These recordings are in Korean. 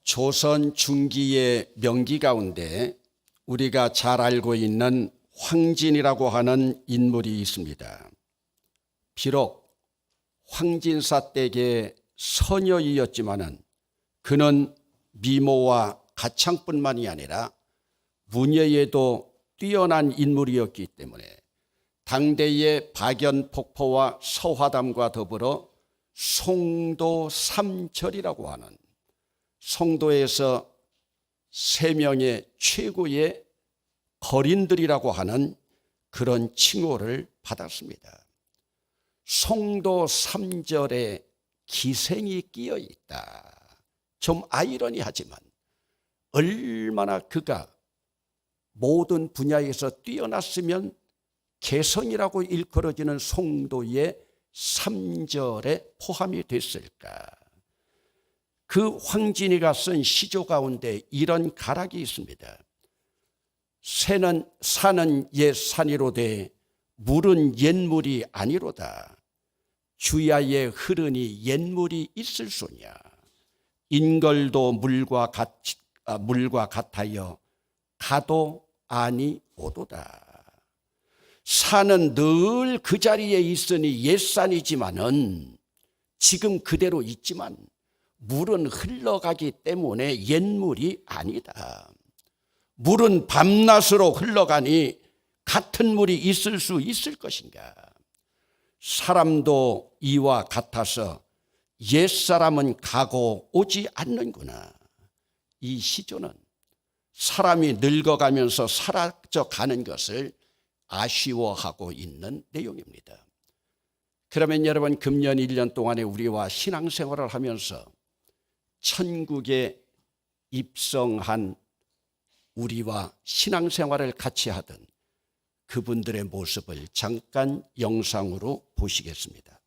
조선 중기의 명기 가운데 우리가 잘 알고 있는 황진이라고 하는 인물이 있습니다. 비록 황진사 댁의 서녀이었지만은 그는 미모와 가창뿐만이 아니라 문예에도 뛰어난 인물이었기 때문에 당대의 박연폭포와 서화담과 더불어 송도 삼절이라고 하는 송도에서 세 명의 최고의 거린들이라고 하는 그런 칭호를 받았습니다. 송도 삼절에 기생이 끼어 있다. 좀 아이러니하지만 얼마나 그가 모든 분야에서 뛰어났으면 개성이라고 일컬어지는 송도의 삼절에 포함이 됐을까. 그 황진이가 쓴 시조 가운데 이런 가락이 있습니다. 산은 옛 산이로되 물은 옛물이 아니로다. 주야에 흐르니 옛물이 있을 소냐. 인걸도 물과 같아여 가도 아니 오도다. 산은 늘 그 자리에 있으니 옛산이지만은 지금 그대로 있지만 물은 흘러가기 때문에 옛물이 아니다. 물은 밤낮으로 흘러가니 같은 물이 있을 수 있을 것인가. 사람도 이와 같아서 옛사람은 가고 오지 않는구나. 이 시조는 사람이 늙어가면서 사라져가는 것을 아쉬워하고 있는 내용입니다. 그러면 여러분, 금년 1년 동안에 우리와 신앙생활을 하면서 천국에 입성한 우리와 신앙생활을 같이 하던 그분들의 모습을 잠깐 영상으로 보시겠습니다.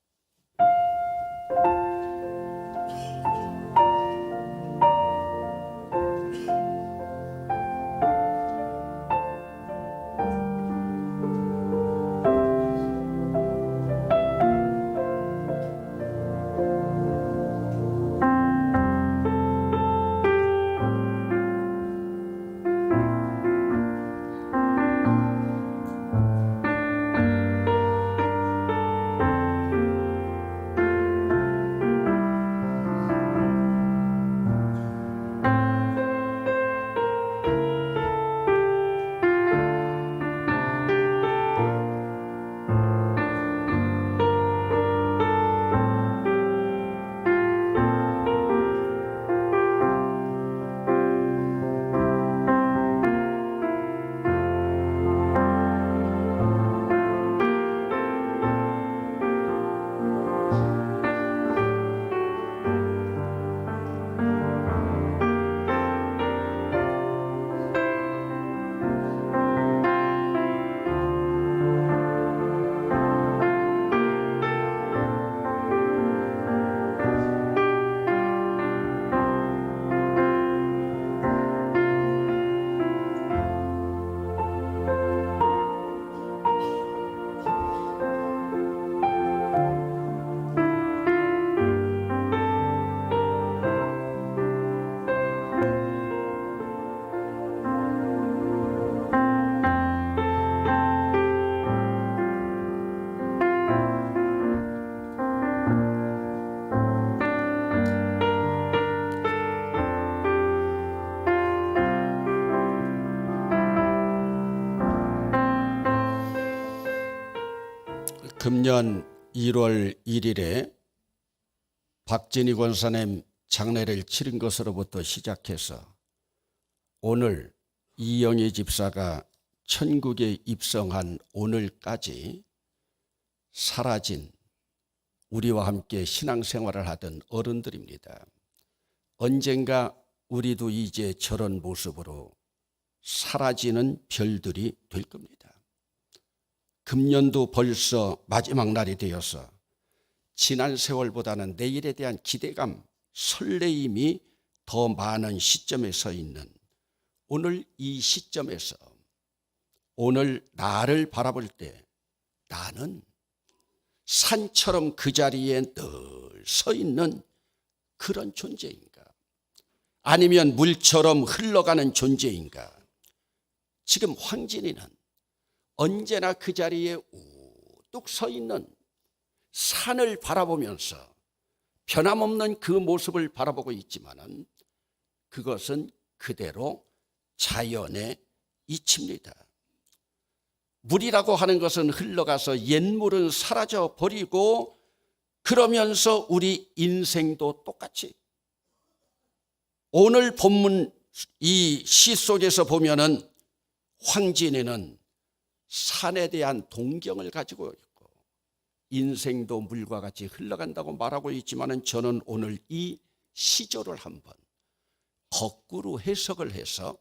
금년 1월 1일에 박진희 권사님 장례를 치른 것으로부터 시작해서 오늘 이영희 집사가 천국에 입성한 오늘까지 사라진 우리와 함께 신앙생활을 하던 어른들입니다. 언젠가 우리도 이제 저런 모습으로 사라지는 별들이 될 겁니다. 금년도 벌써 마지막 날이 되어서 지난 세월보다는 내일에 대한 기대감, 설레임이 더 많은 시점에 서 있는 오늘 이 시점에서 오늘 나를 바라볼 때 나는 산처럼 그 자리에 늘 서 있는 그런 존재인가? 아니면 물처럼 흘러가는 존재인가? 지금 황진이는 언제나 그 자리에 우뚝 서 있는 산을 바라보면서 변함없는 그 모습을 바라보고 있지만은 그것은 그대로 자연의 이치입니다. 물이라고 하는 것은 흘러가서 옛물은 사라져 버리고, 그러면서 우리 인생도 똑같이 오늘 본문 이 시 속에서 보면은 황진이는 산에 대한 동경을 가지고 있고 인생도 물과 같이 흘러간다고 말하고 있지만은, 저는 오늘 이 시조를 한번 거꾸로 해석을 해서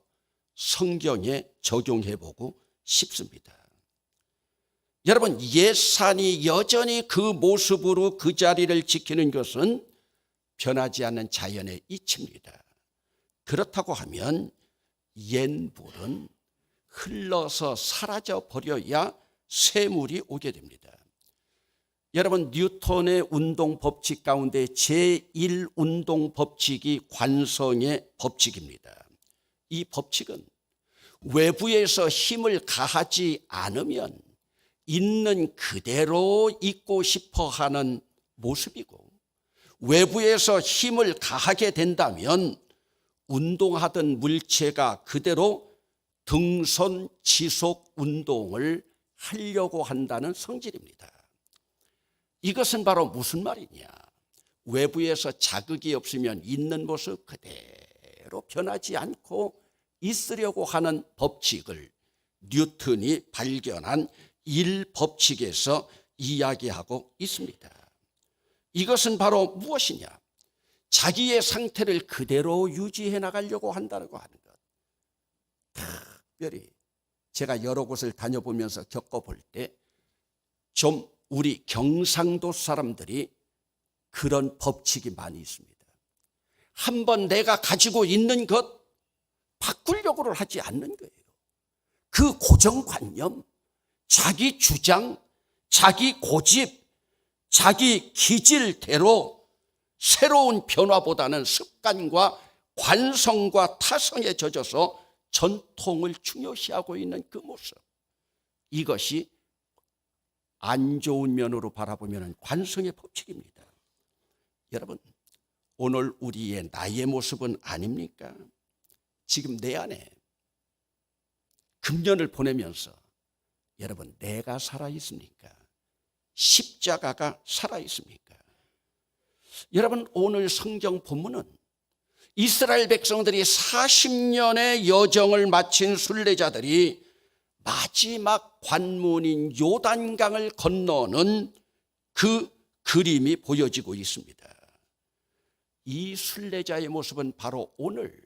성경에 적용해 보고 싶습니다. 여러분, 옛산이 여전히 그 모습으로 그 자리를 지키는 것은 변하지 않는 자연의 이치입니다. 그렇다고 하면 옛물은 흘러서 사라져 버려야 새 물이 오게 됩니다. 여러분, 뉴턴의 운동 법칙 가운데 제1 운동 법칙이 관성의 법칙입니다. 이 법칙은 외부에서 힘을 가하지 않으면 있는 그대로 있고 싶어 하는 모습이고, 외부에서 힘을 가하게 된다면 운동하던 물체가 그대로 등선 지속 운동을 하려고 한다는 성질입니다. 이것은 바로 무슨 말이냐? 외부에서 자극이 없으면 있는 모습 그대로 변하지 않고 있으려고 하는 법칙을 뉴턴이 발견한 일법칙에서 이야기하고 있습니다. 이것은 바로 무엇이냐? 자기의 상태를 그대로 유지해 나가려고 한다고 하는 것. 특별히 제가 여러 곳을 다녀보면서 겪어볼 때 좀 우리 경상도 사람들이 그런 법칙이 많이 있습니다. 한번 내가 가지고 있는 것 바꾸려고를 하지 않는 거예요. 그 고정관념, 자기 주장, 자기 고집, 자기 기질대로 새로운 변화보다는 습관과 관성과 타성에 젖어서 전통을 중요시하고 있는 그 모습, 이것이 안 좋은 면으로 바라보면 관성의 법칙입니다. 여러분, 오늘 우리의 나의 모습은 아닙니까? 지금 내 안에 금년을 보내면서 여러분, 내가 살아있습니까? 십자가가 살아있습니까? 여러분, 오늘 성경 본문은 이스라엘 백성들이 40년의 여정을 마친 순례자들이 마지막 관문인 요단강을 건너는 그 그림이 보여지고 있습니다. 이 순례자의 모습은 바로 오늘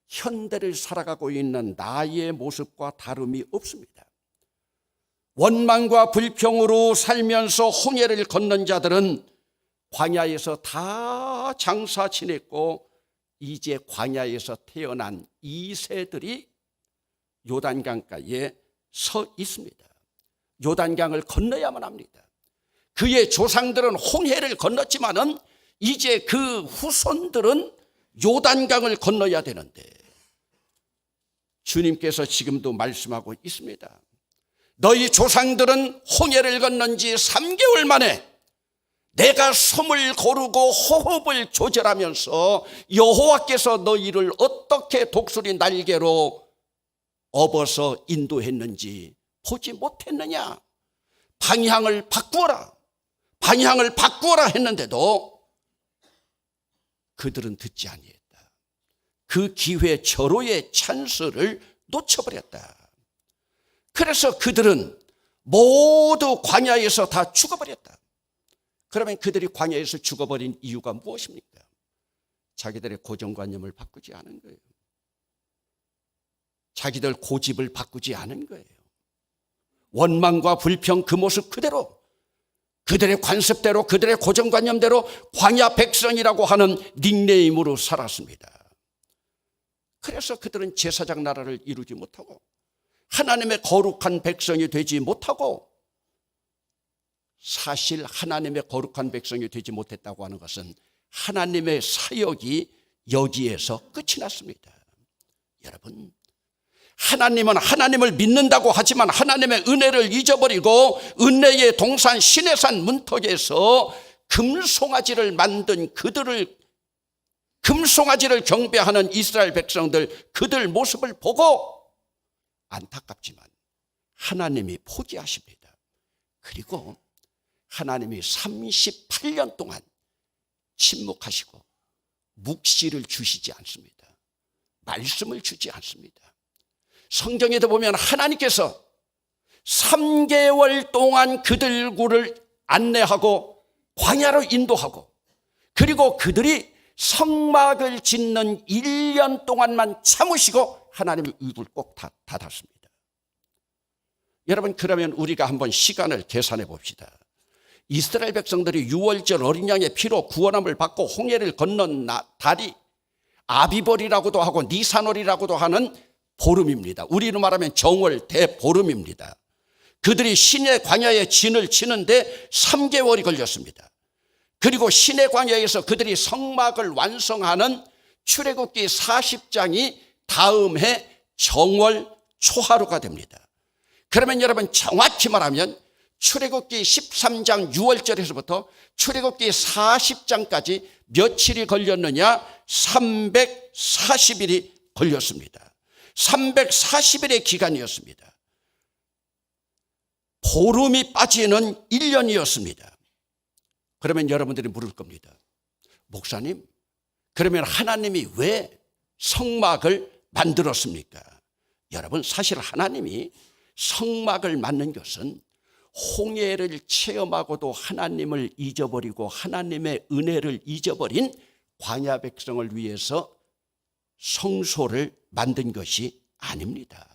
현대를 살아가고 있는 나의 모습과 다름이 없습니다. 원망과 불평으로 살면서 홍해를 건넌 자들은 광야에서 다 장사 지냈고, 이제 광야에서 태어난 2세들이 요단강가에 서 있습니다. 요단강을 건너야만 합니다. 그의 조상들은 홍해를 건넜지만은 이제 그 후손들은 요단강을 건너야 되는데, 주님께서 지금도 말씀하고 있습니다. 너희 조상들은 홍해를 건넌 지 3개월 만에 내가 숨을 고르고 호흡을 조절하면서 여호와께서 너희를 어떻게 독수리 날개로 업어서 인도했는지 보지 못했느냐? 방향을 바꾸어라, 방향을 바꾸어라 했는데도 그들은 듣지 아니했다. 그 기회, 절호의 찬스를 놓쳐버렸다. 그래서 그들은 모두 광야에서 다 죽어버렸다. 그러면 그들이 광야에서 죽어버린 이유가 무엇입니까? 자기들의 고정관념을 바꾸지 않은 거예요. 자기들 고집을 바꾸지 않은 거예요. 원망과 불평 그 모습 그대로, 그들의 관습대로, 그들의 고정관념대로 광야 백성이라고 하는 닉네임으로 살았습니다. 그래서 그들은 제사장 나라를 이루지 못하고 하나님의 거룩한 백성이 되지 못하고, 사실 하나님의 거룩한 백성이 되지 못했다고 하는 것은 하나님의 사역이 여기에서 끝이 났습니다. 여러분, 하나님은 하나님을 믿는다고 하지만 하나님의 은혜를 잊어버리고 은혜의 동산 시내산 문턱에서 금송아지를 만든 금송아지를 경배하는 이스라엘 백성들, 그들 모습을 보고 안타깝지만 하나님이 포기하십니다. 그리고 하나님이 38년 동안 침묵하시고 묵시를 주시지 않습니다. 말씀을 주지 않습니다. 성경에도 보면 하나님께서 3개월 동안 그들을 안내하고 광야로 인도하고, 그리고 그들이 성막을 짓는 1년 동안만 참으시고 하나님의 입을 꼭 닫았습니다. 여러분, 그러면 우리가 한번 시간을 계산해 봅시다. 이스라엘 백성들이 유월절 어린 양의 피로 구원함을 받고 홍해를 건넌 달이 아비벌이라고도 하고 니산월이라고도 하는 보름입니다. 우리로 말하면 정월 대보름입니다. 그들이 시내 광야에 진을 치는데 3개월이 걸렸습니다. 그리고 시내 광야에서 그들이 성막을 완성하는 출애굽기 40장이 다음 해 정월 초하루가 됩니다. 그러면 여러분, 정확히 말하면 출애굽기 13장 6월절에서부터 출애굽기 40장까지 며칠이 걸렸느냐? 340일이 걸렸습니다. 340일의 기간이었습니다. 보름이 빠지는 1년이었습니다. 그러면 여러분들이 물을 겁니다. 목사님, 그러면 하나님이 왜 성막을 만들었습니까? 여러분, 사실 하나님이 성막을 만든 것은 홍해를 체험하고도 하나님을 잊어버리고 하나님의 은혜를 잊어버린 광야 백성을 위해서 성소를 만든 것이 아닙니다.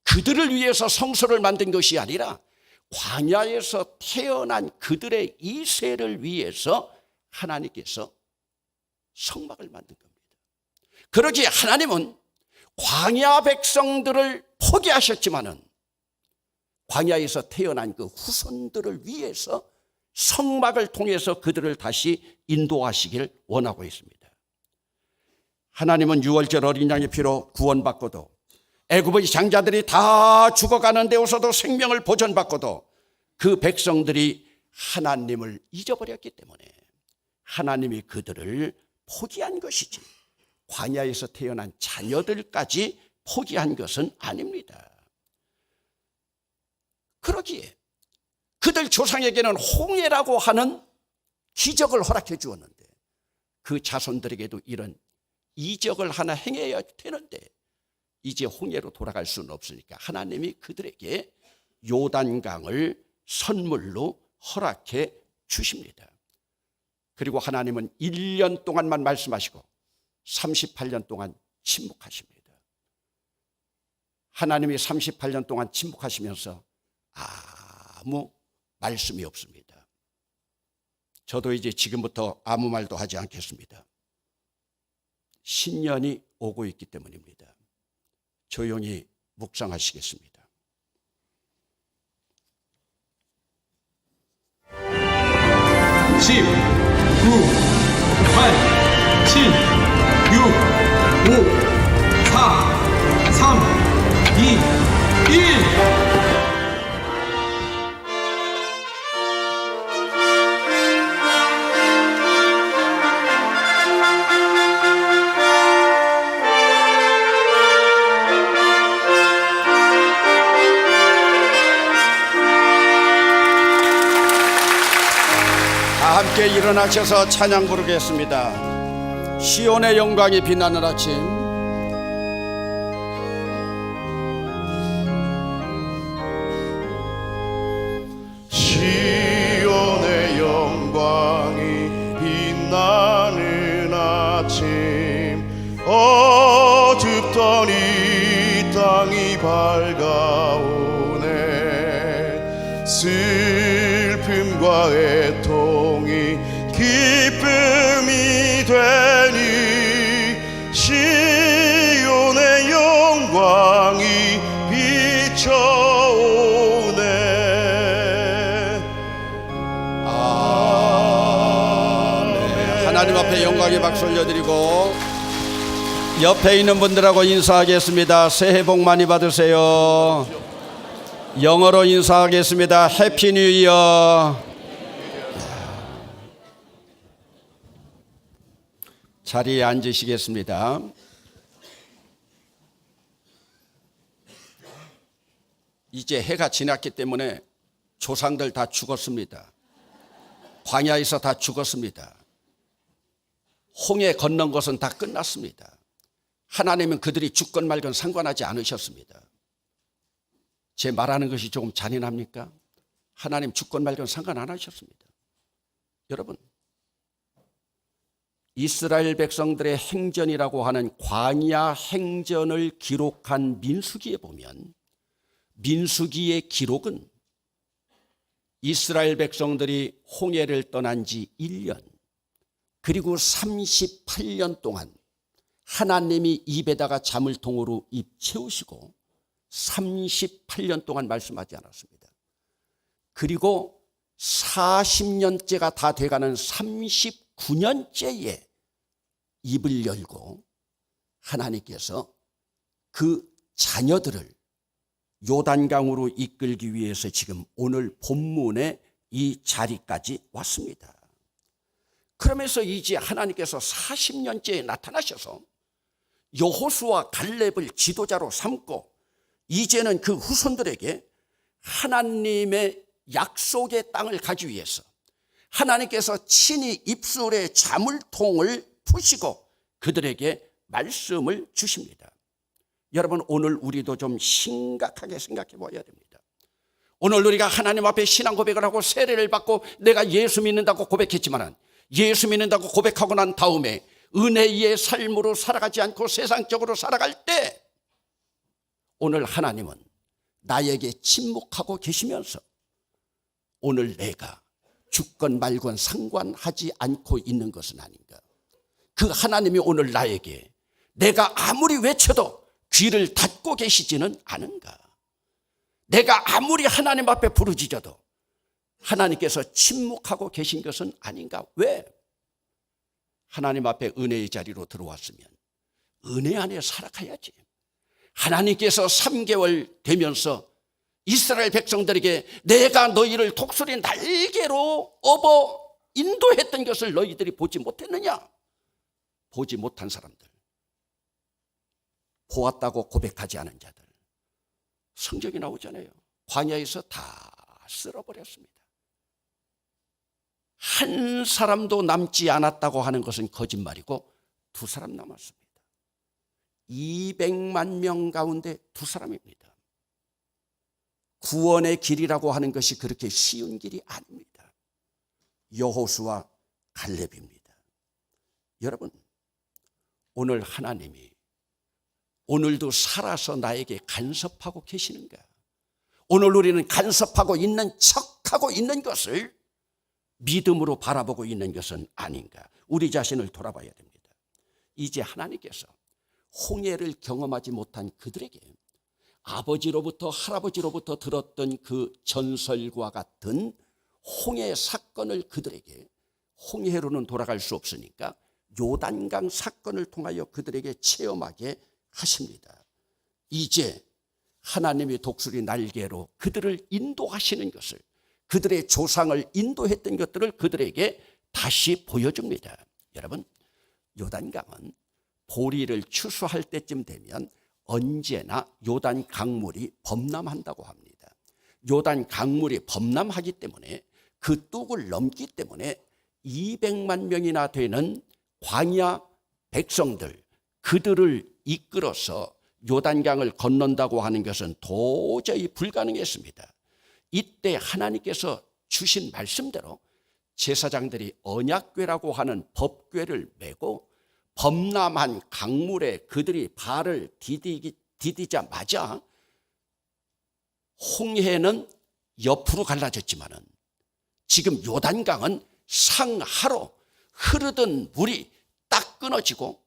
그들을 위해서 성소를 만든 것이 아니라 광야에서 태어난 그들의 이세를 위해서 하나님께서 성막을 만든 겁니다. 그러기에 하나님은 광야 백성들을 포기하셨지만은 광야에서 태어난 그 후손들을 위해서 성막을 통해서 그들을 다시 인도하시길 원하고 있습니다. 하나님은 유월절 어린 양의 피로 구원받고도, 애굽의 장자들이 다 죽어가는 데에서도 생명을 보존받고도 그 백성들이 하나님을 잊어버렸기 때문에 하나님이 그들을 포기한 것이지, 광야에서 태어난 자녀들까지 포기한 것은 아닙니다. 그러기에 그들 조상에게는 홍해라고 하는 기적을 허락해 주었는데 그 자손들에게도 이런 이적을 하나 행해야 되는데 이제 홍해로 돌아갈 수는 없으니까 하나님이 그들에게 요단강을 선물로 허락해 주십니다. 그리고 하나님은 1년 동안만 말씀하시고 38년 동안 침묵하십니다. 하나님이 38년 동안 침묵하시면서 아무 말씀이 없습니다. 저도 이제 지금부터 아무 말도 하지 않겠습니다. 신년이 오고 있기 때문입니다. 조용히 묵상하시겠습니다. 10, 9, 8, 7, 6, 5, 4, 3, 2, 1. 함께 일어나셔서 찬양 부르겠습니다. 시온의 영광이 빛나는 아침. 시온의 영광이 빛나는 아침, 어둡던 이 땅이 밝아오네. 슬픔과 애통이 기쁨이 되니 시온의 영광이 비춰오네. 아멘. 하나님 앞에 영광 영광의 박수 올려드리고 옆에 있는 분들하고 인사하겠습니다. 새해 복 많이 받으세요. 영어로 인사하겠습니다. 해피 뉴 이어. 자리에 앉으시겠습니다. 이제 해가 지났기 때문에 조상들 다 죽었습니다. 광야에서 다 죽었습니다. 홍해 건넌 것은 다 끝났습니다. 하나님은 그들이 죽건 말건 상관하지 않으셨습니다. 제 말하는 것이 조금 잔인합니까? 하나님 죽건 말건 상관 안 하셨습니다. 여러분, 이스라엘 백성들의 행전이라고 하는 광야 행전을 기록한 민수기에 보면 민수기의 기록은 이스라엘 백성들이 홍해를 떠난 지 1년 그리고 38년 동안 하나님이 입에다가 자물통으로 입 채우시고 38년 동안 말씀하지 않았습니다. 그리고 40년째가 다 돼가는 39년째에 입을 열고 하나님께서 그 자녀들을 요단강으로 이끌기 위해서 지금 오늘 본문의 이 자리까지 왔습니다. 그러면서 이제 하나님께서 40년째에 나타나셔서 여호수아 갈렙을 지도자로 삼고 이제는 그 후손들에게 하나님의 약속의 땅을 가기 위해서 하나님께서 친히 입술에 자물통을 푸시고 그들에게 말씀을 주십니다. 여러분, 오늘 우리도 좀 심각하게 생각해 봐야 됩니다. 오늘 우리가 하나님 앞에 신앙 고백을 하고 세례를 받고 내가 예수 믿는다고 고백했지만 예수 믿는다고 고백하고 난 다음에 은혜의 삶으로 살아가지 않고 세상적으로 살아갈 때 오늘 하나님은 나에게 침묵하고 계시면서 오늘 내가 죽건 말건 상관하지 않고 있는 것은 아닌가. 그 하나님이 오늘 나에게 내가 아무리 외쳐도 귀를 닫고 계시지는 않은가. 내가 아무리 하나님 앞에 부르짖어도 하나님께서 침묵하고 계신 것은 아닌가. 왜? 하나님 앞에 은혜의 자리로 들어왔으면 은혜 안에 살아가야지. 하나님께서 3개월 되면서 이스라엘 백성들에게 내가 너희를 독수리 날개로 업어 인도했던 것을 너희들이 보지 못했느냐? 보지 못한 사람들, 보았다고 고백하지 않은 자들, 성경이 나오잖아요. 광야에서 다 쓸어버렸습니다. 한 사람도 남지 않았다고 하는 것은 거짓말이고 2사람 남았습니다. 200만 명 가운데 2사람입니다. 구원의 길이라고 하는 것이 그렇게 쉬운 길이 아닙니다. 여호수아 갈렙입니다. 여러분, 오늘 하나님이 오늘도 살아서 나에게 간섭하고 계시는가? 오늘 우리는 간섭하고 있는 척하고 있는 것을 믿음으로 바라보고 있는 것은 아닌가? 우리 자신을 돌아봐야 됩니다. 이제 하나님께서 홍해를 경험하지 못한 그들에게 아버지로부터 할아버지로부터 들었던 그 전설과 같은 홍해 사건을 그들에게, 홍해로는 돌아갈 수 없으니까 요단강 사건을 통하여 그들에게 체험하게 하십니다. 이제 하나님의 독수리 날개로 그들을 인도하시는 것을, 그들의 조상을 인도했던 것들을 그들에게 다시 보여줍니다. 여러분, 요단강은 보리를 추수할 때쯤 되면 언제나 요단 강물이 범람한다고 합니다. 요단 강물이 범람하기 때문에 그 뚝을 넘기 때문에 200만 명이나 되는 광야 백성들, 그들을 이끌어서 요단강을 건넌다고 하는 것은 도저히 불가능했습니다. 이때 하나님께서 주신 말씀대로 제사장들이 언약궤라고 하는 법궤를 메고 범람한 강물에 그들이 발을 디디자마자 홍해는 옆으로 갈라졌지만은 지금 요단강은 상하로 흐르던 물이 딱 끊어지고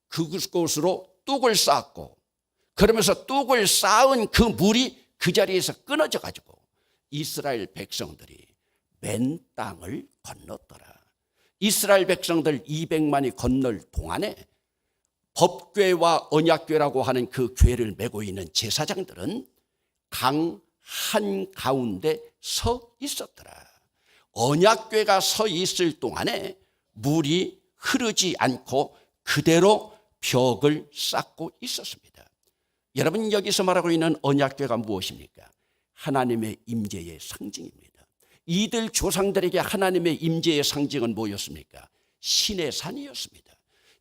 그곳으로 뚝을 쌓았고, 그러면서 뚝을 쌓은 그 물이 그 자리에서 끊어져 가지고 이스라엘 백성들이 맨 땅을 건넜더라. 이스라엘 백성들 200만이 건널 동안에 법궤와 언약궤라고 하는 그 궤를 메고 있는 제사장들은 강 한가운데 서 있었더라. 언약궤가 서 있을 동안에 물이 흐르지 않고 그대로 벽을 쌓고 있었습니다. 여러분, 여기서 말하고 있는 언약궤가 무엇입니까? 하나님의 임재의 상징입니다. 이들 조상들에게 하나님의 임재의 상징은 뭐였습니까? 신의 산이었습니다.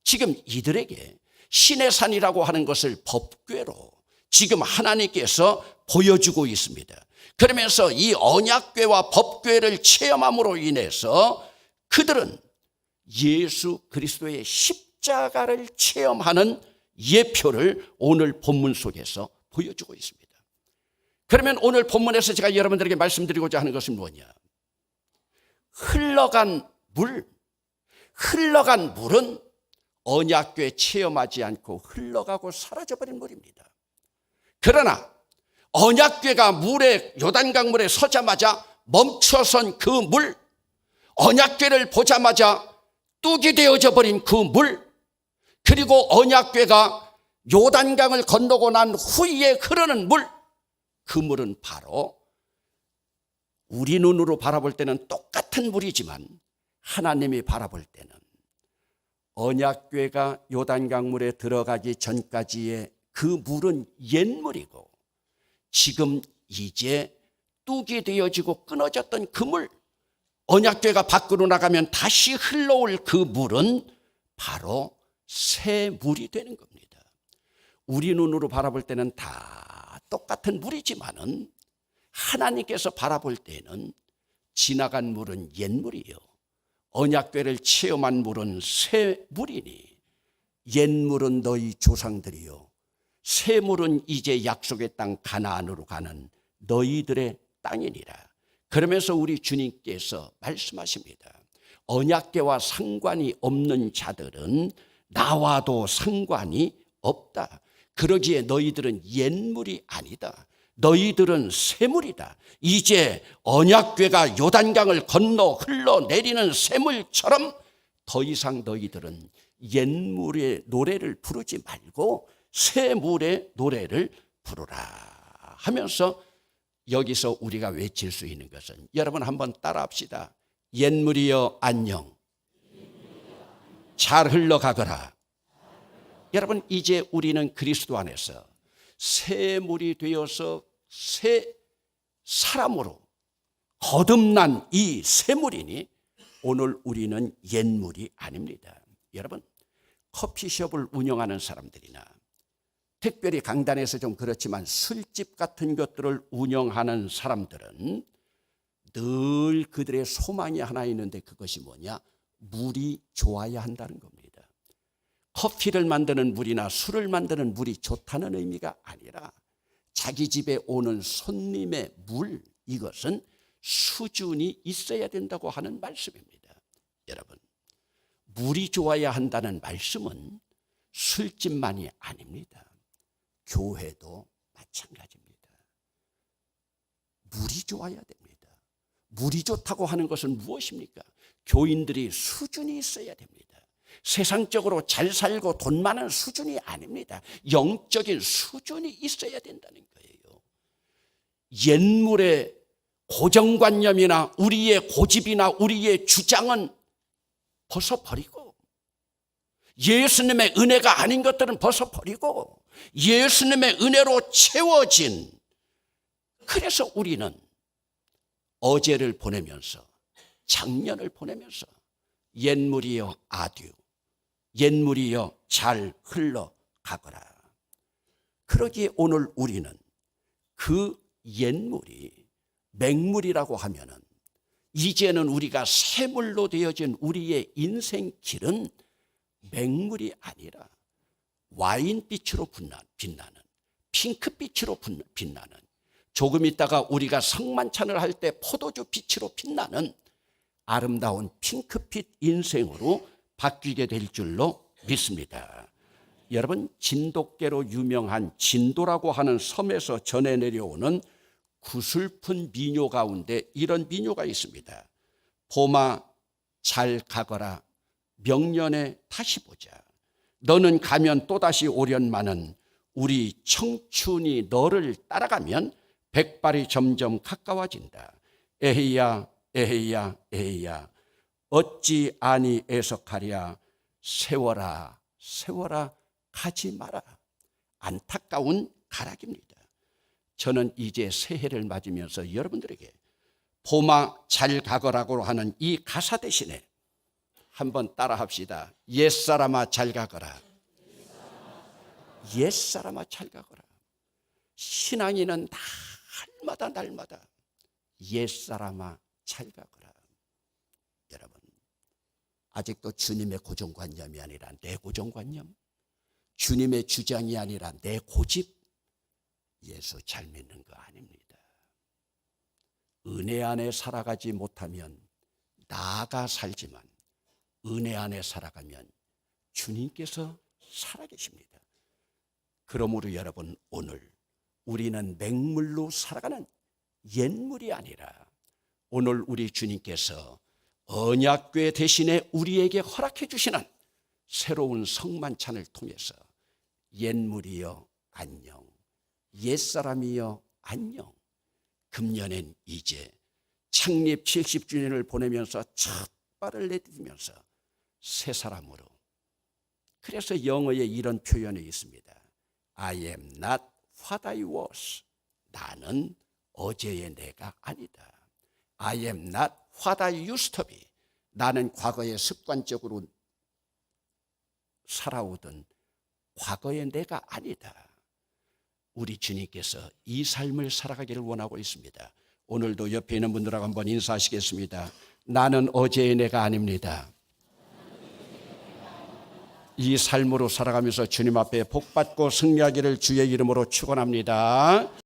지금 이들에게 신의 산이라고 하는 것을 법궤로 지금 하나님께서 보여주고 있습니다. 그러면서 이 언약궤와 법궤를 체험함으로 인해서 그들은 예수 그리스도의 십자가를 체험하는 예표를 오늘 본문 속에서 보여주고 있습니다. 그러면 오늘 본문에서 제가 여러분들에게 말씀드리고자 하는 것은 뭐냐? 흘러간 물은 언약궤 체험하지 않고 흘러가고 사라져버린 물입니다. 그러나 언약궤가 요단강물에 서자마자 멈춰선 그 물, 언약궤를 보자마자 뚝이 되어져 버린 그 물, 그리고 언약궤가 요단강을 건너고 난 후에 흐르는 물, 그 물은 바로 우리 눈으로 바라볼 때는 똑같은 물이지만 하나님이 바라볼 때는 언약궤가 요단강물에 들어가기 전까지의 그 물은 옛물이고 지금 이제 뚝이 되어지고 끊어졌던 그 물, 언약궤가 밖으로 나가면 다시 흘러올 그 물은 바로 새 물이 되는 겁니다. 우리 눈으로 바라볼 때는 다 똑같은 물이지만은 하나님께서 바라볼 때는 지나간 물은 옛물이요, 언약궤를 체험한 물은 새 물이니 옛물은 너희 조상들이요, 새 물은 이제 약속의 땅 가나안으로 가는 너희들의 땅이니라. 그러면서 우리 주님께서 말씀하십니다. 언약궤와 상관이 없는 자들은 나와도 상관이 없다. 그러기에 너희들은 옛물이 아니다. 너희들은 새물이다. 이제 언약궤가 요단강을 건너 흘러내리는 새물처럼 더 이상 너희들은 옛물의 노래를 부르지 말고 새물의 노래를 부르라 하면서 여기서 우리가 외칠 수 있는 것은, 여러분 한번 따라합시다. 옛물이여 안녕, 잘 흘러가거라. 여러분, 이제 우리는 그리스도 안에서 새 물이 되어서 새 사람으로 거듭난 이 새 물이니 오늘 우리는 옛물이 아닙니다. 여러분, 커피숍을 운영하는 사람들이나 특별히 강단에서 좀 그렇지만 술집 같은 것들을 운영하는 사람들은 늘 그들의 소망이 하나 있는데 그것이 뭐냐? 물이 좋아야 한다는 겁니다. 커피를 만드는 물이나 술을 만드는 물이 좋다는 의미가 아니라 자기 집에 오는 손님의 물, 이것은 수준이 있어야 된다고 하는 말씀입니다. 여러분, 물이 좋아야 한다는 말씀은 술집만이 아닙니다. 교회도 마찬가지입니다. 물이 좋아야 됩니다. 물이 좋다고 하는 것은 무엇입니까? 교인들이 수준이 있어야 됩니다. 세상적으로 잘 살고 돈 많은 수준이 아닙니다. 영적인 수준이 있어야 된다는 거예요. 옛물의 고정관념이나 우리의 고집이나 우리의 주장은 벗어버리고, 예수님의 은혜가 아닌 것들은 벗어버리고 예수님의 은혜로 채워진, 그래서 우리는 어제를 보내면서 작년을 보내면서 옛물이여 아듀, 옛물이여 잘 흘러가거라. 그러기에 오늘 우리는 그 옛물이 맹물이라고 하면은 이제는 우리가 새물로 되어진 우리의 인생길은 맹물이 아니라 와인빛으로 빛나는, 핑크빛으로 빛나는, 조금 있다가 우리가 성만찬을 할 때 포도주 빛으로 빛나는 아름다운 핑크빛 인생으로 바뀌게 될 줄로 믿습니다. 여러분, 진돗개로 유명한 진도라고 하는 섬에서 전해 내려오는 구슬픈 민요 가운데 이런 민요가 있습니다. 봄아 잘 가거라. 명년에 다시 보자. 너는 가면 또다시 오련마는 우리 청춘이 너를 따라가면 백발이 점점 가까워진다. 에헤야 에헤야 에헤야 어찌 아니 애석하랴. 세워라 세워라 가지 마라. 안타까운 가락입니다. 저는 이제 새해를 맞으면서 여러분들에게 봄아 잘 가거라고 하는 이 가사 대신에 한번 따라 합시다. 옛사람아 잘 가거라. 옛사람아 잘 가거라. 신앙인은 날마다 옛사람아 잘 가거라. 여러분, 아직도 주님의 고정관념이 아니라 내 고정관념, 주님의 주장이 아니라 내 고집, 예수 잘 믿는 거 아닙니다. 은혜 안에 살아가지 못하면 나가 살지만 은혜 안에 살아가면 주님께서 살아계십니다. 그러므로 여러분, 오늘 우리는 맹물로 살아가는 옛물이 아니라 오늘 우리 주님께서 언약궤 대신에 우리에게 허락해 주시는 새로운 성만찬을 통해서 옛물이여 안녕, 옛사람이여 안녕. 금년엔 이제 창립 70주년을 보내면서 첫 발을 내딛으면서 새 사람으로. 그래서 영어에 이런 표현이 있습니다. I am not what I was. 나는 어제의 내가 아니다. I am not what I used to be. 나는 과거에 습관적으로 살아오던 과거의 내가 아니다. 우리 주님께서 이 삶을 살아가기를 원하고 있습니다. 오늘도 옆에 있는 분들하고 한번 인사하시겠습니다. 나는 어제의 내가 아닙니다. 이 삶으로 살아가면서 주님 앞에 복받고 승리하기를 주의 이름으로 축원합니다.